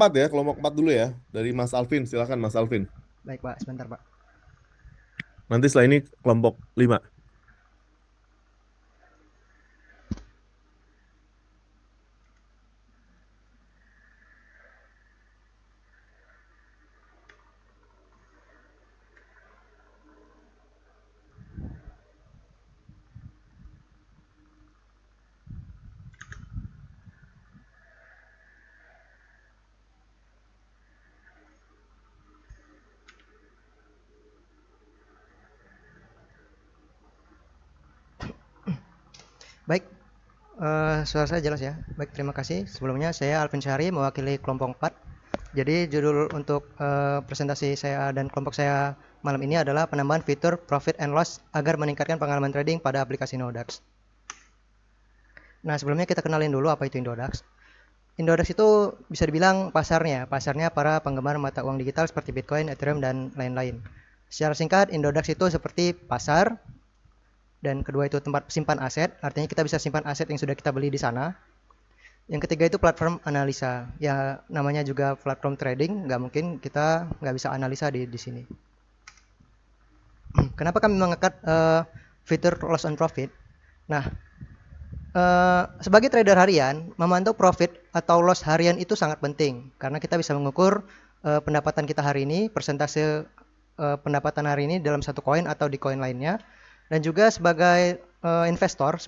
4 ya, kelompok 4 dulu ya. Dari Mas Alvin, silakan Mas Alvin. Baik Pak, sebentar Pak. Nanti setelah ini kelompok 5. Baik, suara saya jelas ya. Baik, terima kasih. Sebelumnya saya Alvin Syahri mewakili kelompok 4. Jadi judul untuk presentasi saya dan kelompok saya malam ini adalah penambahan fitur profit and loss agar meningkatkan pengalaman trading pada aplikasi Indodax. Nah, sebelumnya kita kenalin dulu apa itu Indodax. Indodax itu bisa dibilang pasarnya para penggemar mata uang digital seperti Bitcoin, Ethereum, dan lain-lain. Secara singkat, Indodax itu seperti pasar, dan kedua itu tempat simpan aset, artinya kita bisa simpan aset yang sudah kita beli di sana. Yang ketiga itu platform analisa, ya namanya juga platform trading, nggak mungkin kita nggak bisa analisa di sini. Kenapa kami mengangkat fitur loss and profit? Nah, sebagai trader harian, memantau profit atau loss harian itu sangat penting karena kita bisa mengukur pendapatan kita hari ini, persentase pendapatan hari ini dalam satu koin atau di koin lainnya. Dan juga sebagai investor,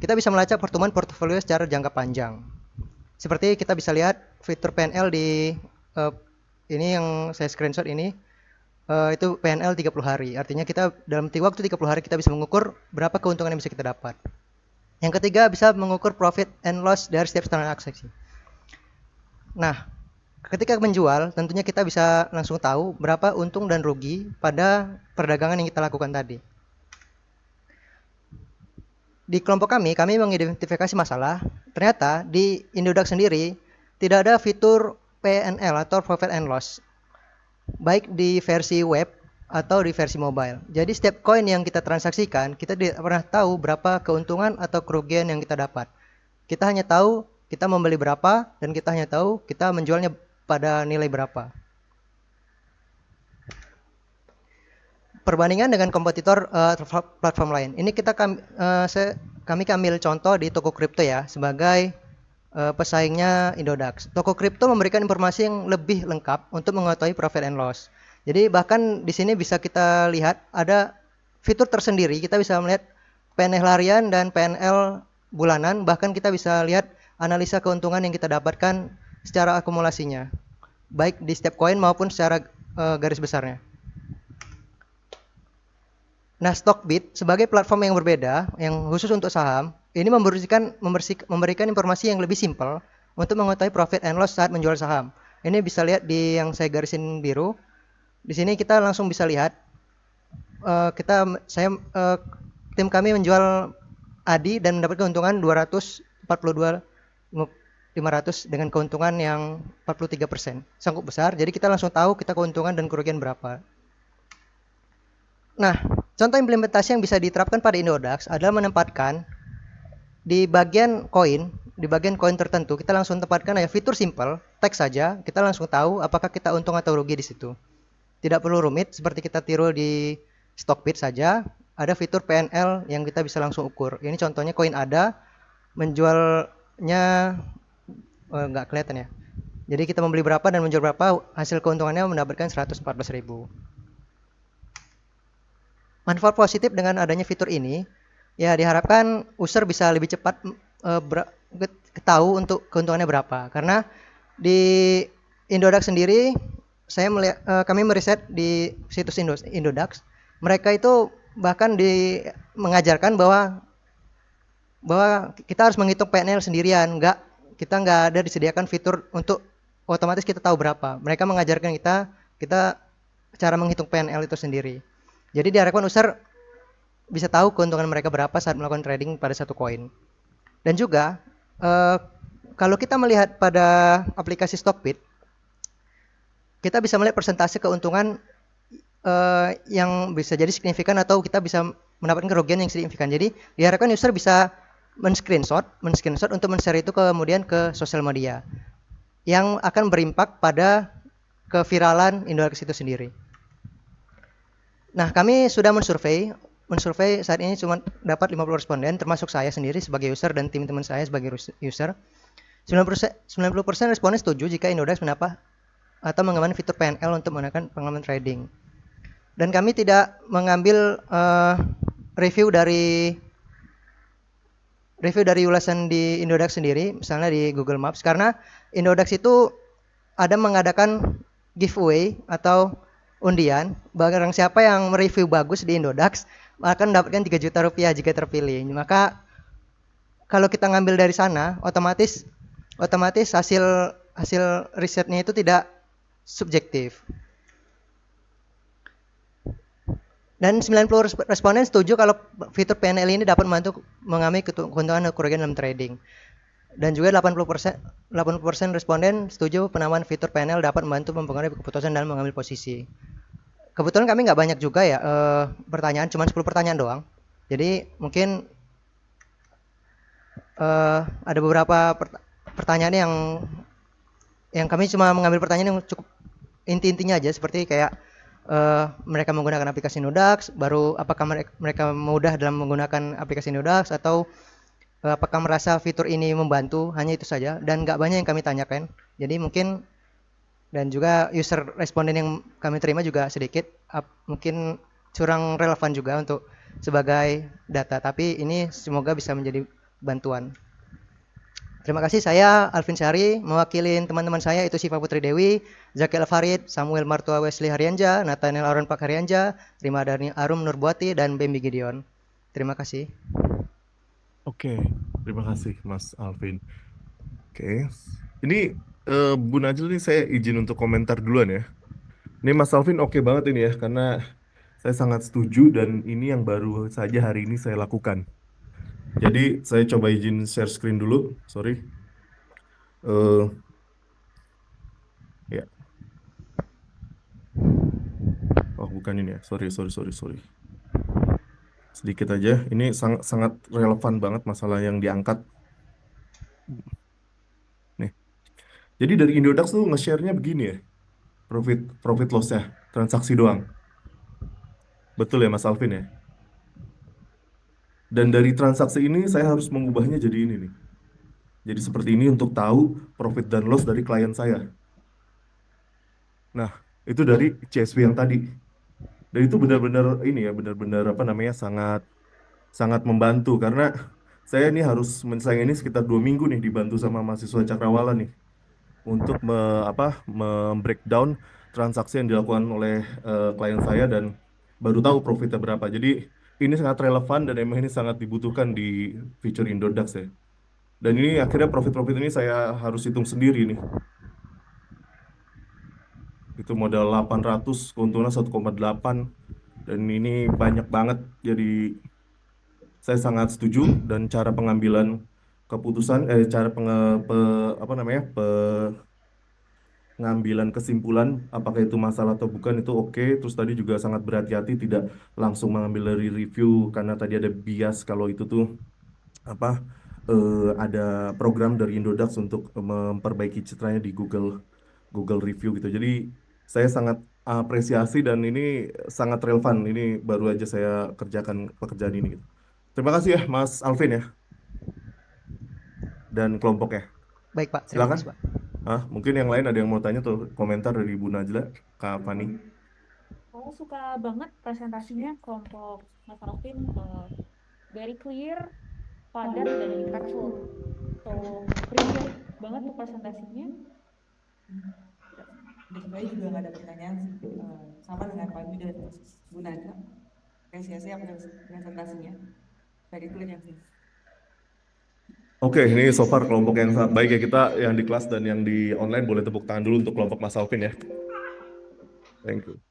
kita bisa melacak pertumbuhan portofolio secara jangka panjang. Seperti kita bisa lihat fitur PNL di uh, ini yang saya screenshot ini, itu PNL 30 hari. Artinya kita dalam waktu 30 hari kita bisa mengukur berapa keuntungan yang bisa kita dapat. Yang ketiga bisa mengukur profit and loss dari setiap transaksi. Nah, ketika menjual tentunya kita bisa langsung tahu berapa untung dan rugi pada perdagangan yang kita lakukan tadi. Di kelompok kami mengidentifikasi masalah. Ternyata di Indodax sendiri tidak ada fitur PNL atau Profit and Loss, baik di versi web atau di versi mobile. Jadi setiap koin yang kita transaksikan, kita tidak pernah tahu berapa keuntungan atau kerugian yang kita dapat. Kita hanya tahu kita membeli berapa dan kita hanya tahu kita menjualnya pada nilai berapa. Perbandingan dengan kompetitor platform lain. Ini kami ambil contoh di toko kripto ya sebagai pesaingnya Indodax. Toko kripto memberikan informasi yang lebih lengkap untuk mengetahui profit and loss. Jadi bahkan di sini bisa kita lihat ada fitur tersendiri. Kita bisa melihat PNL harian dan PNL bulanan. Bahkan kita bisa lihat analisa keuntungan yang kita dapatkan secara akumulasinya, baik di setiap koin maupun secara garis besarnya. Nah, Stockbit sebagai platform yang berbeda, yang khusus untuk saham, ini memberikan informasi yang lebih simpel untuk mengetahui profit and loss saat menjual saham. Ini bisa lihat di yang saya garisin biru. Di sini kita langsung bisa lihat eh, kita saya eh, tim kami menjual ADI dan mendapat keuntungan 242.500 dengan keuntungan yang 43%. Sangat besar. Jadi kita langsung tahu kita keuntungan dan kerugian berapa. Nah, contoh implementasi yang bisa diterapkan pada Indodax adalah menempatkan di bagian koin tertentu, kita langsung tempatkan ya fitur simple, teks saja, kita langsung tahu apakah kita untung atau rugi di situ. Tidak perlu rumit, seperti kita tiru di Stockbit saja, ada fitur PNL yang kita bisa langsung ukur. Ini contohnya koin ada, menjualnya nggak kelihatan ya. Jadi kita membeli berapa dan menjual berapa, hasil keuntungannya mendapatkan 114.000. Manfaat positif dengan adanya fitur ini, ya diharapkan user bisa lebih cepat tahu untuk keuntungannya berapa. Karena di Indodax sendiri, kami meriset di situs Indodax, mereka itu bahkan mengajarkan bahwa kita harus menghitung PNL sendirian, kita nggak ada disediakan fitur untuk otomatis kita tahu berapa. Mereka mengajarkan kita cara menghitung PNL itu sendiri. Jadi diharapkan user bisa tahu keuntungan mereka berapa saat melakukan trading pada satu koin. Dan juga eh, kalau kita melihat pada aplikasi Stockbit, kita bisa melihat persentase keuntungan yang bisa jadi signifikan atau kita bisa mendapatkan kerugian yang signifikan. Jadi diharapkan user bisa men-screenshot untuk men-share itu kemudian ke sosial media. yang akan berimpak pada keviralan Indodax itu sendiri. Nah, kami sudah mensurvei saat ini cuma dapat 50 responden, termasuk saya sendiri sebagai user dan tim teman saya sebagai user. 90% responden setuju jika Indodax menambah atau mengembangkan fitur PNL untuk menggunakan pengalaman trading. Dan kami tidak mengambil review dari ulasan di Indodax sendiri, misalnya di Google Maps, karena Indodax itu ada mengadakan giveaway atau undian, barang siapa yang mereview bagus di Indodax akan mendapatkan 3 juta rupiah jika terpilih. Maka kalau kita ngambil dari sana, otomatis otomatis hasil hasil risetnya itu tidak subjektif. Dan 90 responden setuju kalau fitur PNL ini dapat membantu mengambil keuntungan dan kerugian dalam trading. Dan juga 80% responden setuju penambahan fitur PNL dapat membantu mempengaruhi keputusan dalam mengambil posisi. Kebetulan kami nggak banyak juga ya pertanyaan, cuma 10 pertanyaan doang. Jadi mungkin ada beberapa pertanyaan yang kami cuma mengambil pertanyaan yang cukup inti-intinya aja, seperti kayak mereka menggunakan aplikasi Nodax, baru apakah mereka mudah dalam menggunakan aplikasi Nodax, atau apakah merasa fitur ini membantu, hanya itu saja. Dan nggak banyak yang kami tanyakan. Jadi mungkin, dan juga user responden yang kami terima juga sedikit, mungkin kurang relevan juga untuk sebagai data. Tapi ini semoga bisa menjadi bantuan. Terima kasih, saya Alvin Syari, mewakili teman-teman saya itu Siva Putri Dewi, Zaki Farid, Samuel Martua Wesley Haryanja, Nathaniel Aaron Pak Haryanja, Rima Darni Arum Nurbuati, dan Bembi Gideon. Terima kasih. Oke, terima kasih Mas Alvin. Oke, ini Bu Najl nih saya izin untuk komentar duluan ya. Ini Mas Alvin oke banget ini ya, karena saya sangat setuju dan ini yang baru saja hari ini saya lakukan. Jadi saya coba izin share screen dulu, sorry. Eh ya, oh bukan ini ya, sorry sorry sorry sorry. Sedikit aja, ini sangat sangat relevan banget masalah yang diangkat. Nih, jadi dari Indodax tuh nge-share-nya begini ya, profit profit loss-nya, transaksi doang. Betul ya Mas Alvin ya? Dan dari transaksi ini saya harus mengubahnya jadi ini nih. Jadi seperti ini untuk tahu profit dan loss dari klien saya. Nah, itu dari CSV yang tadi. Dan itu benar-benar ini ya, benar-benar apa namanya sangat sangat membantu karena saya ini harus menyelesaikan ini sekitar 2 minggu nih dibantu sama mahasiswa Cakrawala nih untuk breakdown transaksi yang dilakukan oleh klien saya dan baru tahu profitnya berapa. Jadi ini sangat relevan dan emang ini sangat dibutuhkan di feature Indodax ya. Dan ini akhirnya profit-profit ini saya harus hitung sendiri nih. Itu modal 800, keuntungan 1,8 dan ini banyak banget. Jadi saya sangat setuju dan cara pengambilan keputusan cara apa namanya pengambilan kesimpulan apakah itu masalah atau bukan itu oke. Terus tadi juga sangat berhati-hati tidak langsung mengambil dari review karena tadi ada bias kalau itu tuh apa ada program dari Indodax untuk memperbaiki citranya di Google Google Review gitu. Jadi saya sangat apresiasi dan ini sangat relevan. Ini baru aja saya kerjakan pekerjaan ini gitu. Terima kasih ya Mas Alvin ya dan kelompoknya. Baik Pak, terima Silakan. kasih Pak. Mungkin yang lain ada yang mau tanya tuh komentar dari Bu Najla, Kak Fani. Aku suka banget presentasinya kelompok Mas Alvin, very clear, padat, dan impactful. So, appreciate banget tuh presentasinya. Dan saya juga nggak ada pertanyaan sih. Sama dengan Pak Dwi dan Bu Najla. Apresiasi presentasinya. Very clear sih. Oke, ini so far kelompok yang sangat baik ya kita yang di kelas dan yang di online boleh tepuk tangan dulu untuk kelompok Mas Alvin ya. Thank you.